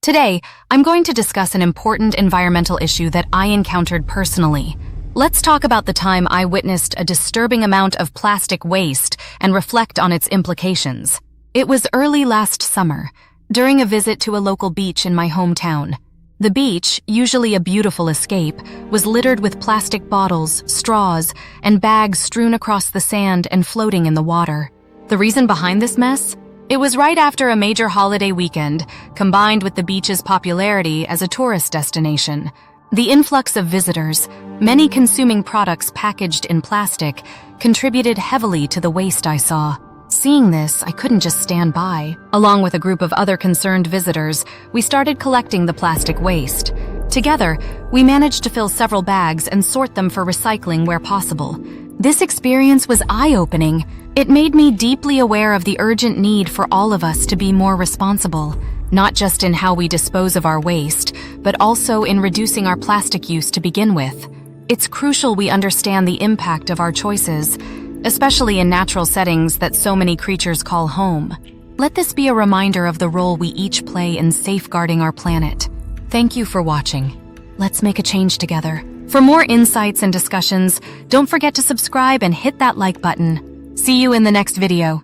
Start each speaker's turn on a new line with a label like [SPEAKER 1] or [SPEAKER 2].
[SPEAKER 1] Today, I'm going to discuss an important environmental issue that I encountered personally. Let's talk about the time I witnessed a disturbing amount of plastic waste and reflect on its implications. It was early last summer, during a visit to a local beach in my hometown. The beach, usually a beautiful escape, was littered with plastic bottles, straws, and bags strewn across the sand and floating in the water. The reason behind this mess? It was right after a major holiday weekend, combined with the beach's popularity as a tourist destination. The influx of visitors, many consuming products packaged in plastic, contributed heavily to the waste I saw. Seeing this, I couldn't just stand by. Along with a group of other concerned visitors, we started collecting the plastic waste. Together, we managed to fill several bags and sort them for recycling where possible. This experience was eye-opening. It made me deeply aware of the urgent need for all of us to be more responsible, not just in how we dispose of our waste, but also in reducing our plastic use to begin with. It's crucial we understand the impact of our choices, especially in natural settings that so many creatures call home. Let this be a reminder of the role we each play in safeguarding our planet. Thank you for watching. Let's make a change together. For more insights and discussions, don't forget to subscribe and hit that like button. See you in the next video.